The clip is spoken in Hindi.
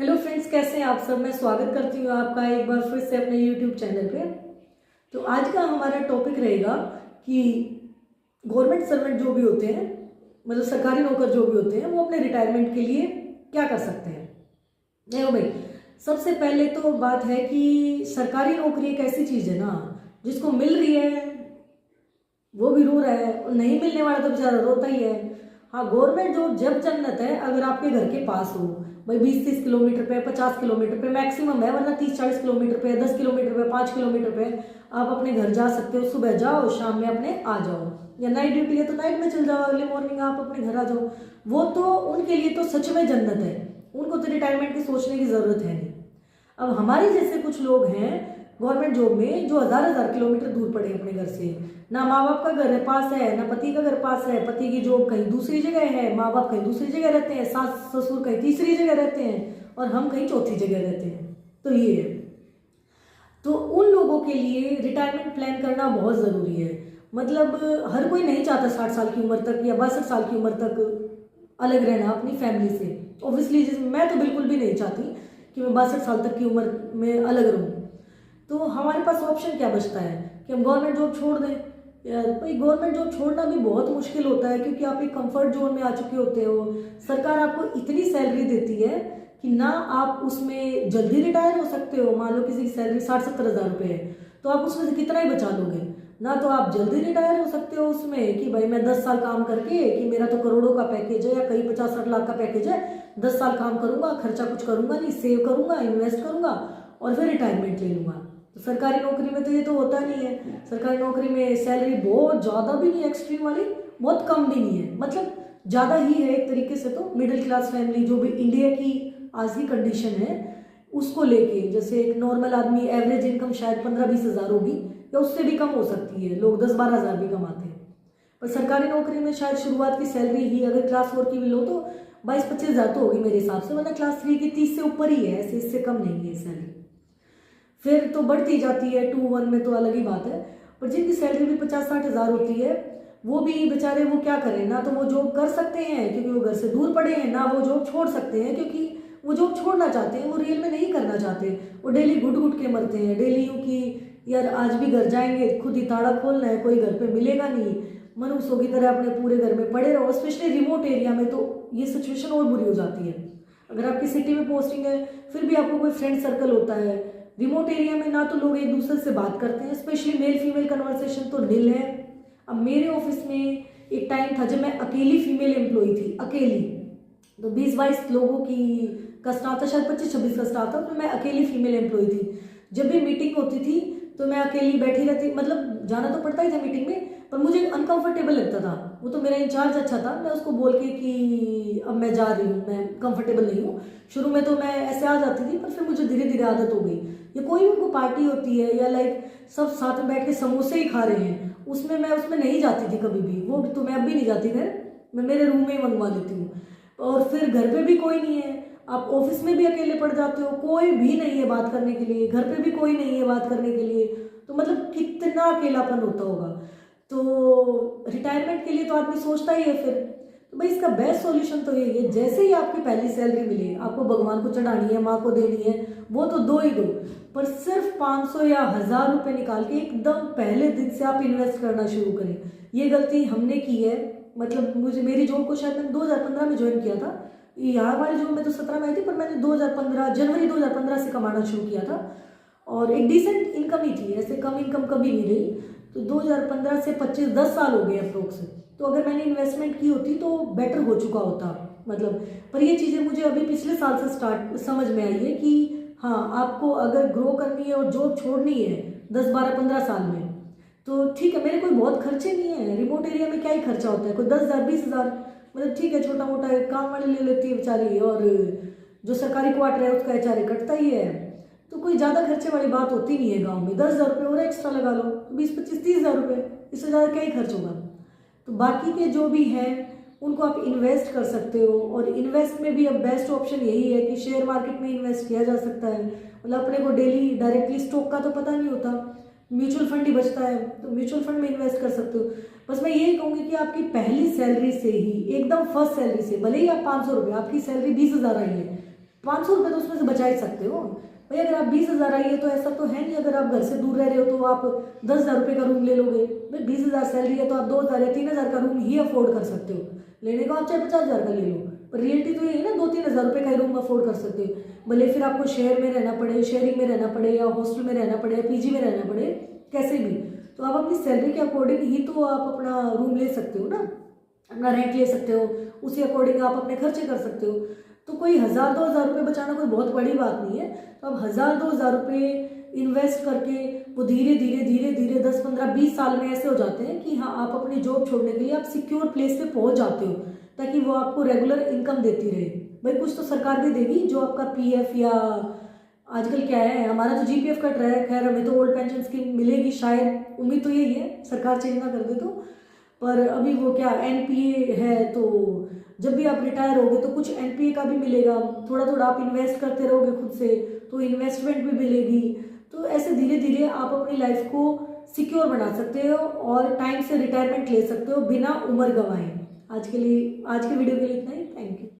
हेलो फ्रेंड्स, कैसे हैं आप सब। मैं स्वागत करती हूँ आपका एक बार फिर से अपने यूट्यूब चैनल पे। तो आज का हमारा टॉपिक रहेगा कि गवर्नमेंट सर्वेंट जो भी होते हैं, मतलब सरकारी नौकर जो भी होते हैं, वो अपने रिटायरमेंट के लिए क्या कर सकते हैं। देखो भाई, सबसे पहले तो बात है कि सरकारी नौकरी एक ऐसी चीज़ है ना, जिसको मिल रही है वो भी रो रहा है और नहीं मिलने वाला तो बेचारा रोता ही है। हाँ, गवर्नमेंट जॉब जब जन्नत है अगर आपके घर के पास हो। भाई 20-30 किलोमीटर पे, 50 किलोमीटर पे मैक्सिमम है, वरना 30-40 किलोमीटर पे, 10 किलोमीटर पे, 5 किलोमीटर पे आप अपने घर जा सकते हो। सुबह जाओ, शाम में अपने आ जाओ, या नाइट ड्यूटी है तो नाइट में चल जाओ, अगले मॉर्निंग आप अपने घर आ जाओ। वो तो उनके लिए तो सच में जन्नत है, उनको तो रिटायरमेंट की सोचने की जरूरत है नहीं। अब हमारे जैसे कुछ लोग हैं गवर्नमेंट जॉब में, जो हजार हजार किलोमीटर दूर पड़े अपने घर से। ना माँ बाप का घर पास है, ना पति का घर पास है, पति की जॉब कहीं दूसरी जगह है, माँ बाप कहीं दूसरी जगह रहते हैं, सास ससुर कहीं तीसरी जगह रहते हैं और हम कहीं चौथी जगह रहते हैं। तो ये है, तो उन लोगों के लिए रिटायरमेंट प्लान करना बहुत ज़रूरी है। मतलब हर कोई नहीं चाहता 60 साल की उम्र तक या 62 साल की उम्र तक अलग रहना अपनी फैमिली से। ऑब्वियसली मैं तो बिल्कुल भी नहीं चाहती कि मैं 62 साल तक की उम्र में अलग रहूँ। तो हमारे पास ऑप्शन क्या बचता है कि हम गवर्नमेंट जॉब छोड़ दें। यार भाई, गवर्नमेंट जॉब छोड़ना भी बहुत मुश्किल होता है, क्योंकि आप एक कंफर्ट जोन में आ चुके होते हो। सरकार आपको इतनी सैलरी देती है कि ना आप उसमें जल्दी रिटायर हो सकते हो। मान लो किसी की सैलरी 60-70 हज़ार रुपये है, तो आप उसमें से कितना ही बचा लोगे। ना तो आप जल्दी रिटायर हो सकते हो उसमें कि भाई मैं 10 साल काम करके, कि मेरा तो करोड़ों का पैकेज है या कहीं 50-60 लाख का पैकेज है, 10 साल काम करूंगा, खर्चा कुछ करूंगा नहीं, सेव करूंगा, इन्वेस्ट करूंगा और फिर रिटायरमेंट ले लूंगा। तो सरकारी नौकरी में तो ये तो होता नहीं है। सरकारी नौकरी में सैलरी बहुत ज़्यादा भी नहीं है, एक्सट्रीम वाली, बहुत कम भी नहीं है, मतलब ज़्यादा ही है एक तरीके से। तो मिडिल क्लास फैमिली जो भी इंडिया की आज की कंडीशन है उसको लेके, जैसे एक नॉर्मल आदमी एवरेज इनकम शायद 15-20 हज़ार होगी या उससे भी कम हो सकती है, लोग 10-12 हज़ार भी कमाते हैं। पर सरकारी नौकरी में शायद शुरुआत की सैलरी ही अगर क्लास 4 की भी लो तो 22-25 हज़ार तो होगी मेरे हिसाब से, वरना क्लास 3 की 30 से ऊपर ही है, ऐसे इससे कम नहीं है सैलरी। फिर तो बढ़ती जाती है 2-1 में, तो अलग ही बात है। पर जिनकी सैलरी भी 50-60 हज़ार होती है वो भी बेचारे वो क्या करें, ना तो वो जॉब कर सकते हैं क्योंकि वो घर से दूर पड़े हैं, ना वो जॉब छोड़ सकते हैं क्योंकि वो जॉब छोड़ना चाहते हैं, वो रियल में नहीं करना चाहते। वो डेली घुट घुट के मरते हैं, डेली यूँ कि यार आज भी घर जाएंगे, खुद ही ताला खोलना है, कोई घर पे मिलेगा नहीं, मनुष्यों की तरह अपने पूरे घर में पड़े रहो। स्पेशली रिमोट एरिया में तो ये सिचुएशन और बुरी हो जाती है। अगर आपकी सिटी में पोस्टिंग है फिर भी आपको कोई फ्रेंड सर्कल होता है, रिमोट एरिया में ना तो लोग एक दूसरे से बात करते हैं, स्पेशली मेल फीमेल कन्वर्सेशन तो निल है। अब मेरे ऑफिस में एक टाइम था जब मैं अकेली फीमेल एम्प्लॉई थी, अकेली, तो 20-22 लोगों की का स्टाफ था, शायद 25-26 का स्टाफ था, तो मैं अकेली फीमेल एम्प्लॉई थी। जब भी मीटिंग होती थी तो मैं अकेली बैठी रहती, मतलब जाना तो पड़ता ही था मीटिंग में, पर मुझे अनकंफर्टेबल लगता था। वो तो मेरा इंचार्ज अच्छा था, मैं उसको बोल के कि अब मैं जा रही हूँ, मैं कंफर्टेबल नहीं हूँ। शुरू में तो मैं ऐसे आ जाती थी, पर फिर मुझे धीरे धीरे आदत हो गई। या कोई भी उनको पार्टी होती है या लाइक सब साथ में बैठ के समोसे ही खा रहे हैं, उसमें मैं उसमें नहीं जाती थी कभी भी, वो तो मैं अब भी नहीं जाती घर, मैं मेरे रूम में ही मंगवा लेती हूँ। और फिर घर पे भी कोई नहीं है, आप ऑफिस में भी अकेले पड़ जाते हो, कोई भी नहीं है बात करने के लिए, घर पे भी कोई नहीं है बात करने के लिए, तो मतलब कितना अकेलापन होता होगा। तो रिटायरमेंट के लिए तो आदमी सोचता ही है फिर। तो भाई इसका बेस्ट सॉल्यूशन तो यही है, जैसे ही आपकी पहली सैलरी मिले, आपको भगवान को चढ़ानी है, माँ को देनी है, वो तो दो ही दो, पर सिर्फ 500 या 1000 रुपये निकाल के एकदम पहले दिन से आप इन्वेस्ट करना शुरू करें। ये गलती हमने की है। मतलब मुझे, मेरी जॉब को शायद मैंने 2015 में ज्वाइन किया था, यहाँ वाली जॉब में तो 17 में आई थी, पर मैंने 2015 जनवरी 2015 से कमाना शुरू किया था और एक डिसेंट इनकम ही थी, ऐसे कम इनकम कभी नहीं रही। तो 2015 से 25-10 साल हो गए अप्रोक्स। तो अगर मैंने इन्वेस्टमेंट की होती तो बेटर हो चुका होता, मतलब। पर ये चीज़ें मुझे अभी पिछले साल से स्टार्ट समझ में आई है कि हाँ, आपको अगर ग्रो करनी है और जॉब छोड़नी है 10-12-15 साल में, तो ठीक है, मेरे कोई बहुत खर्चे नहीं है, रिमोट एरिया में क्या ही खर्चा होता है, कोई 10,000-20 हज़ार, मतलब ठीक है, छोटा मोटा काम वाली ले लेती है बेचारी, और जो सरकारी क्वार्टर है उसका एचआरए कटता ही है, तो कोई ज़्यादा खर्चे वाली बात होती नहीं है। गांव में 10,000 रुपये और एक्स्ट्रा लगा लो, 20-25-30 हज़ार रुपये, इससे ज़्यादा क्या ही खर्च होगा। तो बाकी के जो भी हैं उनको आप इन्वेस्ट कर सकते हो, और इन्वेस्ट में भी अब बेस्ट ऑप्शन यही है कि शेयर मार्केट में इन्वेस्ट किया जा सकता है। मतलब अपने को डेली डायरेक्टली स्टॉक का तो पता नहीं होता, म्यूचुअल फंड ही बचता है, तो म्यूचुअल फंड में इन्वेस्ट कर सकते हो। बस मैं यही कहूँगी कि आपकी पहली सैलरी से ही, एकदम फर्स्ट सैलरी से, भले ही आप 500 रुपये, आपकी सैलरी 20 हज़ार आई है, 500 रुपये तो उसमें से बचा ही सकते हो भाई। अगर आप 20,000 आई है तो ऐसा तो है नहीं अगर आप घर से दूर रह रहे हो तो आप 10,000 रुपये का रूम ले लोगे भाई। 20,000 सैलरी है तो आप 2,000 या 3,000 का रूम ही अफोर्ड कर सकते हो। लेने को आप चाहे 50,000 का ले लो, पर रियलिटी तो ये है ना 2-3 हज़ार रुपये का ही रूम अफोर्ड कर सकते हो। भले फिर आपको शहर में रहना पड़े, शेयरिंग में रहना पड़े, या हॉस्टल में रहना पड़े, या पीजी में रहना पड़े, कैसे भी, तो आप अपनी सैलरी के अकॉर्डिंग ही तो आप अपना रूम ले सकते हो ना, अपना रेंट ले सकते हो, उसी अकॉर्डिंग आप अपने खर्चे कर सकते हो। तो कोई 1,000-2,000 रुपये बचाना कोई बहुत बड़ी बात नहीं है। तो अब 1,000-2,000 रुपये इन्वेस्ट करके वो धीरे धीरे धीरे धीरे 10-15-20 साल में ऐसे हो जाते हैं कि हाँ आप अपनी जॉब छोड़ने के लिए आप सिक्योर प्लेस पे पहुंच जाते हो, ताकि वो आपको रेगुलर इनकम देती रहे। भाई कुछ तो सरकार भी देगी, जो आपका पीएफ या आजकल क्या है, हमारा तो जीपीएफ कट रहा है, खैर हमें तो ओल्ड पेंशन स्कीम मिलेगी शायद, उम्मीद तो यही है सरकार चेंज ना कर दे तो। पर अभी वो क्या एनपीए है, तो जब भी आप रिटायर होगे तो कुछ एनपीए का भी मिलेगा, थोड़ा थोड़ा आप इन्वेस्ट करते रहोगे खुद से तो इन्वेस्टमेंट भी मिलेगी। तो ऐसे धीरे धीरे आप अपनी लाइफ को सिक्योर बना सकते हो और टाइम से रिटायरमेंट ले सकते हो बिना उम्र गंवाए। आज के वीडियो के लिए इतना ही। Thank you.